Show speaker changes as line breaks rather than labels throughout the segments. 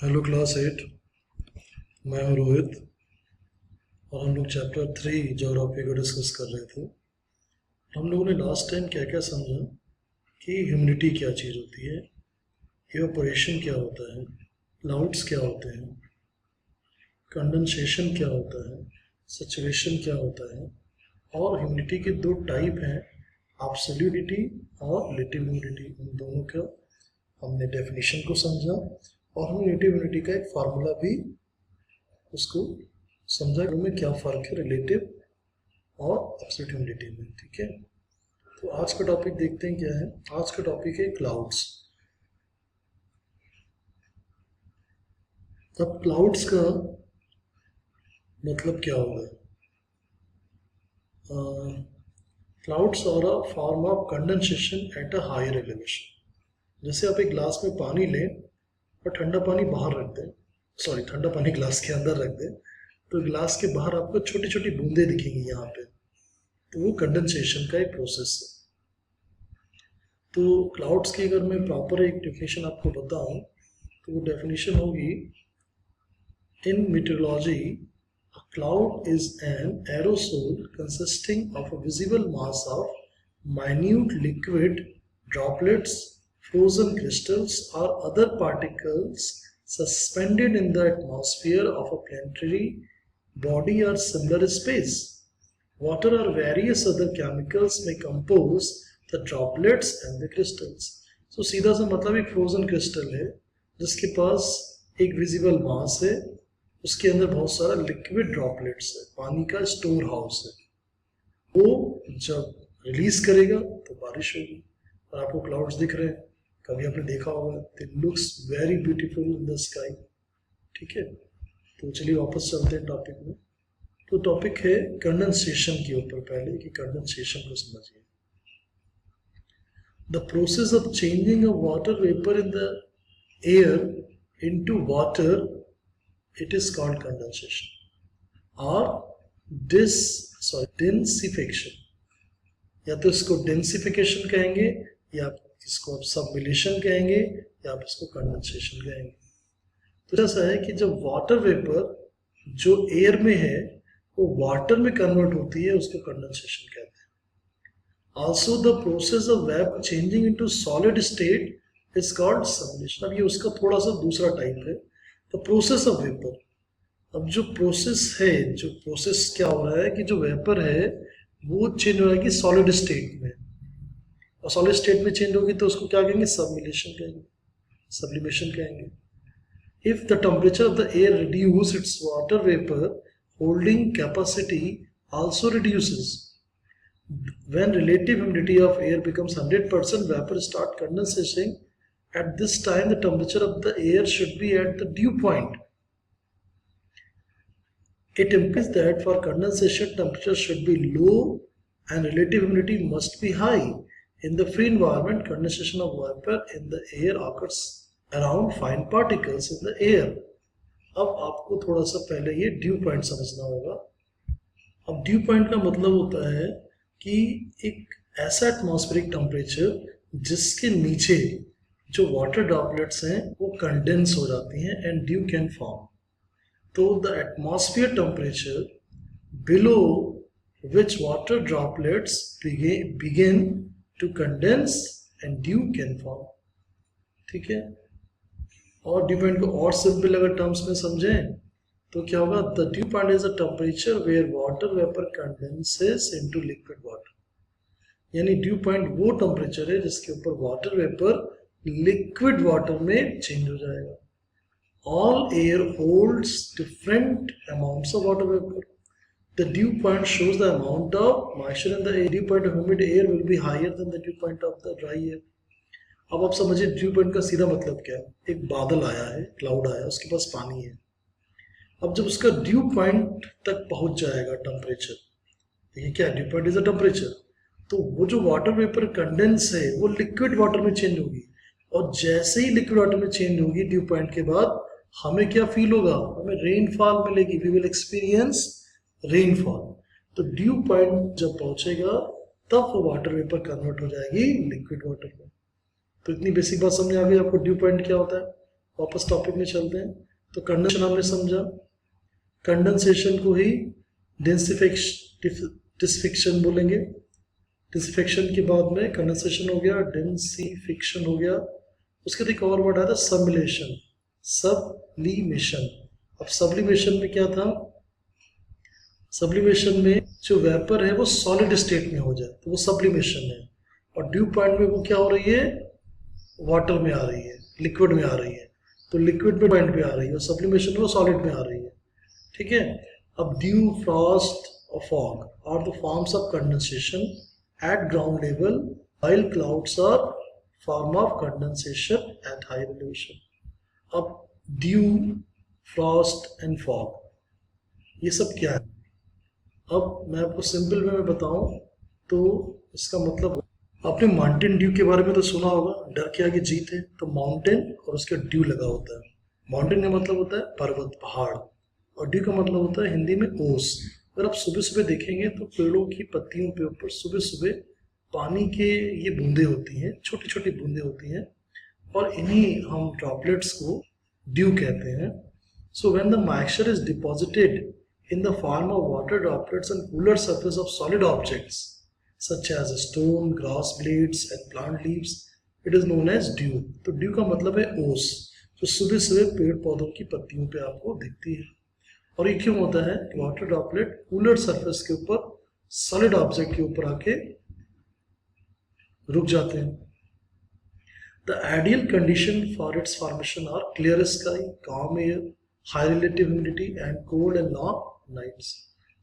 Hello class 8। मैं हूँ रोहित और हम लोग चैप्टर 3 ज्योग्राफी को डिस्कस कर रहे थे। हम लोगों ने लास्ट टाइम क्या क्या समझा कि ह्यूमिडिटी क्या चीज़ होती है, इवेपोरेशन क्या होता है, क्लाउड्स क्या होते हैं, कंडेंसेशन क्या होता है, सैचुरेशन क्या होता है, और ह्यूमिडिटी के दो टाइप हैं, एब्सोल्यूट और रिलेटिव ह्यूमिडिटी। इन दोनों का हमने डेफिनेशन को समझा और हमने रिलेटिव ह्यूमिडिटी का एक फार्मूला भी उसको समझा कि उनमें क्या फ़र्क है रिलेटिव और एब्सोल्यूट ह्यूमिडिटी में। ठीक है, तो आज का टॉपिक देखते हैं क्या है। आज का टॉपिक है क्लाउड्स। अब क्लाउड्स का मतलब क्या होगा? Clouds are a form of condensation at a higher elevation. जैसे आप एक गिलास में पानी लें और ठंडा पानी बाहर रख दें, सॉरी ठंडा पानी गिलास के अंदर रख दें, तो गिलास के बाहर आपको छोटी छोटी बूंदें दिखेंगी यहाँ पे, तो वो कंडेंसेशन का एक प्रोसेस है। तो क्लाउड्स की अगर मैं प्रॉपर एक डेफिनेशन आपको बताऊं तो वो डेफिनेशन होगी, इन metrology a cloud is an aerosol consisting of a visible mass of minute liquid droplets, frozen crystals or other particles suspended in the atmosphere of a planetary body or similar space. Water or various other chemicals may compose the droplets and the crystals. So सीधा सा मतलब एक frozen crystal है जिसके पास एक visible मास है, उसके अंदर बहुत सारा लिक्विड ड्रॉपलेट्स है, पानी का स्टोर हाउस है। वो जब रिलीज करेगा तो बारिश होगी। और आपको क्लाउड्स दिख रहे हैं, कभी आपने देखा होगा, they looks very beautiful in the sky. ठीक है, तो चलिए वापस चलते हैं टॉपिक में। तो टॉपिक है कंडेंसेशन के ऊपर। पहले कि कंडेंसेशन को समझिए। The process of changing a water vapour in the air into water, it is called condensation or densification। या तो इसको डेंसिफिकेशन कहेंगे, या इसको आप सबमिलेशन कहेंगे, या आप इसको कंडेंसेशन कहेंगे। तो ऐसा है कि जब वाटर वेपर जो एयर में है वो वाटर में कन्वर्ट होती है, उसको कंडेंसेशन कहते हैं। Also the process of vapour changing into solid state is called sublimation. अब ये उसका थोड़ा सा दूसरा टाइप है, तो प्रोसेस ऑफ वेपर। अब जो प्रोसेस है, जो प्रोसेस क्या हो रहा है कि जो वेपर है वो चेंज हो रहा है कि सॉलिड स्टेट में, और सॉलिड स्टेट में चेंज होगी तो उसको क्या कहेंगे? सबमिलेशन कहेंगे, सब्लिमेशन कहेंगे। If the temperature of the air reduce, it's water vapour holding capacity also reduces. When relative humidity of air becomes 100%, vapour start condensation. At this time, the temperature of the air should be at the dew point. It implies that for condensation, temperature should be low and relative humidity must be high. In the free environment, condensation of vapor in the air occurs around fine particles in the air. अब आपको थोड़ा सा पहले ये due point समझना होगा। अब due point का मतलब होता है कि एक ऐसा एटमॉस्फेरिक टेम्परेचर जिसके नीचे जो वाटर ड्रॉपलेट्स हैं वो कंडेंस हो जाती हैं एंड ड्यू कैन फॉर्म। तो the atmosphere temperature below which water droplets begin to condense and dew can form. ठीक है, और ड्यू पॉइंट को और सिंपल अगर टर्म्स में समझें तो क्या होगा? The dew point is a temperature where water vapour condenses into liquid water. यानी ड्यू पॉइंट वो टेम्परेचर है जिसके ऊपर वाटर वेपर लिक्विड वाटर में चेंज हो जाएगा। All air holds different amounts of water vapour. The dew point shows the amount of moisture in the air. Dew point of humid air will be higher than the dew point of the dry air. अब आप समझिए due point का सीधा मतलब क्या है। एक बादल आया है, क्लाउड आया, उसके पास पानी है। अब जब उसका ड्यू पॉइंट तक पहुंच जाएगा टेम्परेचर, देखिए क्या due point is a temperature, तो वो जो वाटर वेपर कंडेंस है वो लिक्विड वाटर में चेंज होगी। और जैसे ही लिक्विड वाटर में चेंज होगी ड्यू पॉइंट के बाद, हमें क्या फील होगा? हमें रेनफॉल मिलेगी। We will experience rainfall. तो ड्यू पॉइंट जब पहुंचेगा तब वो वाटर वेपर कन्वर्ट हो जाएगी लिक्विड वाटर में। तो इतनी बेसिक बात समझ आ गई आपको ड्यू पॉइंट क्या होता है। वापस टॉपिक में चलते हैं। तो कंडेंसेशन हमने समझा, कंडेंसेशन को ही डिसिफिक्शन बोलेंगे। डिसिफिक्शन के बाद में कंडेंसेशन हो गया, डेंसिफिक्शन हो गया, उसके बाद एक और वर्ड आता है सबलिमेशन, सबलिमेशन। अब सबलिमेशन में क्या था, सबलिमेशन में जो वेपर है वो सॉलिड स्टेट में हो जाए तो वो सबलिमेशन है, और ड्यू पॉइंट में वो क्या हो रही है, वाटर में आ रही है, लिक्विड में आ रही है, तो लिक्विड में पॉइंट पे आ रही है, और सबलिमेशन में वो सॉलिड में आ रही है। ठीक है। अब ड्यू, फ्रॉस्ट और fog are the forms of condensation at ground level, while clouds are form of condensation at high elevation. अब dew, frost and fog ये सब क्या है? अब मैं आपको सिंपल वे में बताऊं तो इसका मतलब, आपने माउंटेन ड्यू के बारे में तो सुना होगा, डर के आगे जीत है, तो माउंटेन और उसके ड्यू लगा होता है। माउंटेन का मतलब होता है पर्वत, पहाड़, और ड्यू का मतलब होता है हिंदी में ओस। अगर आप सुबह सुबह देखेंगे तो पेड़ों की पत्तियों के ऊपर सुबह सुबह पानी के ये बूंदे होती हैं, छोटी छोटी बूंदे होती हैं, और इन्हीं हम ड्रॉपलेट्स को ड्यू कहते हैं। So when the moisture is deposited in the form of water droplets on cooler surface of solid objects such as stone, grass blades and plant leaves, it is known as dew. तो dew का मतलब है ओस, जो सुबह सुबह पेड़ पौधों की पत्तियों पे आपको दिखती है। और ये क्यों होता है? वाटर ड्रॉपलेट कूलर सरफेस के ऊपर सॉलिड ऑब्जेक्ट के ऊपर आके रुक जाते हैं। The ideal condition for its formation are clear sky, calm air, high relative humidity and cold and long nights.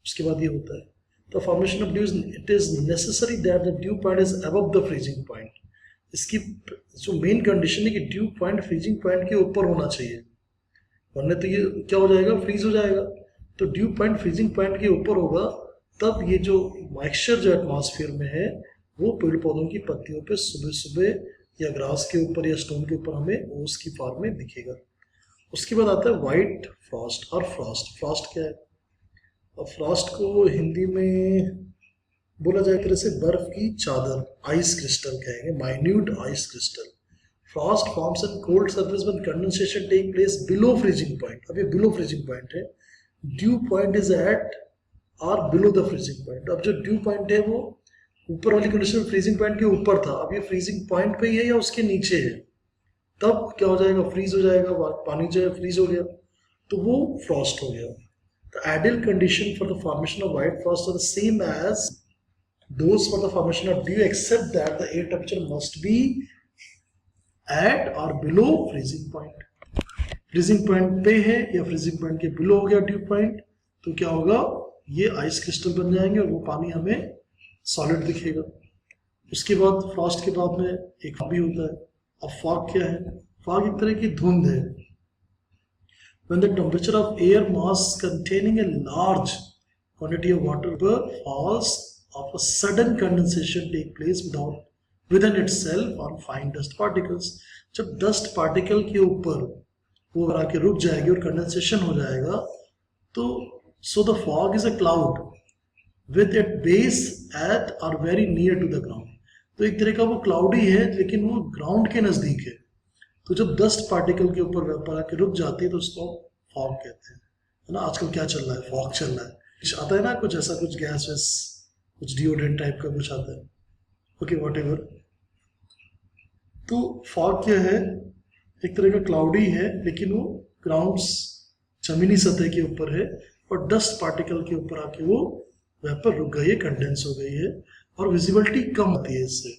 उसके बाद ये होता है the formation of dew, it is necessary that the dew point is above the freezing point. इसकी जो main condition है कि due point freezing point के ऊपर होना चाहिए, वरना तो ये क्या हो जाएगा, फ्रीज हो जाएगा। तो ड्यू पॉइंट फ्रीजिंग पॉइंट के ऊपर होगा, तब ये जो मॉइस्चर जो एटमॉस्फेयर में है वो पेड़ पौधों की पत्तियों पे सुबह सुबह या ग्रास के ऊपर या स्टोन के ऊपर हमें ओस की फॉर्म में दिखेगा। उसके बाद आता है व्हाइट फ्रॉस्ट और फ्रॉस्ट। फ्रॉस्ट क्या है? अब फ्रॉस्ट को हिंदी में बोला जाए तरह से बर्फ की चादर, आइस क्रिस्टल कहेंगे, minute ice crystal. Frost forms at cold surface when condensation take place below freezing point. अब ये बिलो फ्रीजिंग पॉइंट है, ड्यू पॉइंट इज एट और बिलो द फ्रीजिंग पॉइंट। अब जो ड्यू पॉइंट है वो ऊपर वाली कंडीशन फ्रीजिंग पॉइंट के ऊपर था, अब ये फ्रीजिंग पॉइंट पे ही है या उसके नीचे है, तब क्या हो जाएगा, फ्रीज हो जाएगा, पानी जो है फ्रीज हो गया, तो वो फ्रॉस्ट हो गया। The ideal condition for the formation of white frost are the same as those for the formation of dew, except that the air temperature must be at और below freezing point. Freezing point पे है या freezing point के below हो गया due point, तो क्या होगा, ये आइस क्रिस्टल बन जाएंगे और वो पानी हमें सॉलिड दिखेगा। उसके बाद फ्रॉस्ट के बाद में एक फॉग भी होता है। अब फॉग क्या है? फॉग एक तरह की धुंध है। When the temperature of air mass containing a large quantity of water vapor falls, of a sudden condensation take place within itself on fine dust particles. जब डस्ट पार्टिकल के ऊपर वो आके रुक जाएगी और कंडेंसेशन हो जाएगा, तो so the fog is a cloud with its base at or very near to the ground. तो एक तरह का वो क्लाउडी है लेकिन वो ग्राउंड के नजदीक है। तो जब डस्ट पार्टिकल के ऊपर वेपर आके रुक जाती है तो उसको फॉग कहते हैं, है ना। आजकल क्या चल रहा है, फॉग चल रहा है, कुछ आता है ना, कुछ ऐसा, कुछ गैस वैस, कुछ डिओड्रेंट टाइप का कुछ आता है, ओके व्हाटएवर। तो फॉग क्या है? एक तरह का क्लाउडी है लेकिन वो ग्राउंड जमीनी सतह के ऊपर है और डस्ट पार्टिकल के ऊपर आके वो वेपर रुक गई है, कंडेंस हो गई है और विजिबिलिटी कम होती है इससे।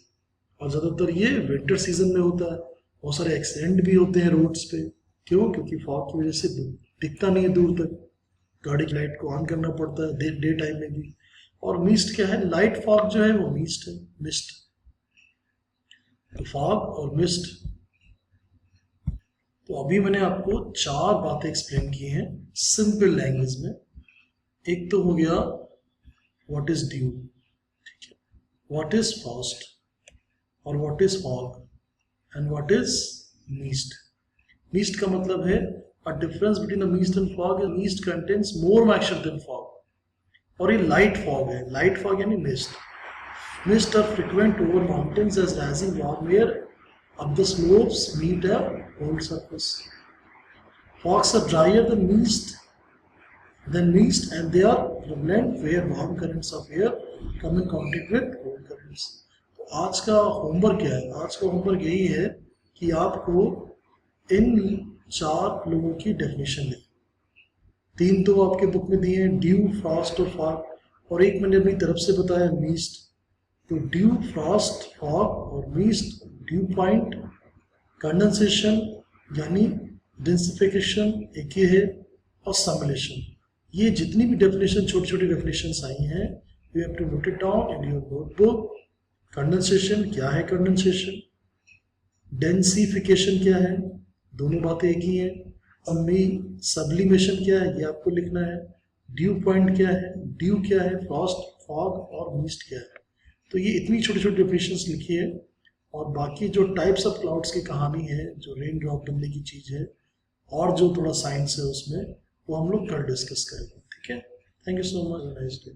और ज़्यादातर ये विंटर सीजन में होता है। बहुत सारे एक्सीडेंट भी होते हैं रोड्स पे। क्यों? क्योंकि फॉग की वजह से दिखता नहीं है दूर तक, गाड़ी की लाइट को ऑन करना पड़ता है डे टाइम में भी। और मिस्ट क्या है? लाइट फॉग जो है वो मिस्ट है, मिस्ट। तो फॉग और मिस्ट। तो अभी मैंने आपको 4 बातें एक्सप्लेन की हैं सिंपल लैंग्वेज में। एक तो हो गया व्हाट इज ड्यू, ठीक है, व्हाट इज फ्रॉस्ट और what is fog and what is mist. Mist का मतलब है a difference between the mist and fog is mist contains more moisture than fog. और ये लाइट फॉग है, लाइट फॉग यानी mist. Mist are frequent over mountains as rising warm air up the slopes meet a cold surface. Fogs are drier than mist and they are prevalent where warm currents of air come in contact with cold currents. तो आज का homework क्या है? आज का homework यही है कि आपको इन 4 लोगों की डेफिनेशन दें। 3 तो आपके बुक में दिए हैं, ड्यू, फ्रॉस्ट और फॉग, और एक मैंने अपनी तरफ से बताया मिस्ट। तो ड्यू, फ्रॉस्ट, फॉग और मिस्ट, ड्यू पॉइंट, कंडेंसेशन यानी डेंसिफिकेशन एक ये है, और समिलेशन। ये जितनी भी डेफिनेशन, छोटी छोटी डेफिनेशंस आई हैं, you have to note it down in your notebook. Condensation क्या है? कंडेंसेशन, डेंसिफिकेशन क्या है? दोनों बातें एक ही हैं। सब्लिमेशन क्या है? ये आपको लिखना है। ड्यू पॉइंट क्या है? ड्यू क्या है? फ्रॉस्ट, फॉग और मिस्ट क्या है? तो ये इतनी छोटी छोटी डेफिनेशंस लिखी है, और बाकी जो टाइप्स ऑफ क्लाउड्स की कहानी है, जो रेन ड्रॉप बनने की चीज़ है, और जो थोड़ा साइंस है उसमें, वो हम लोग कल डिस्कस करेंगे। ठीक है, thank you so much, nice day.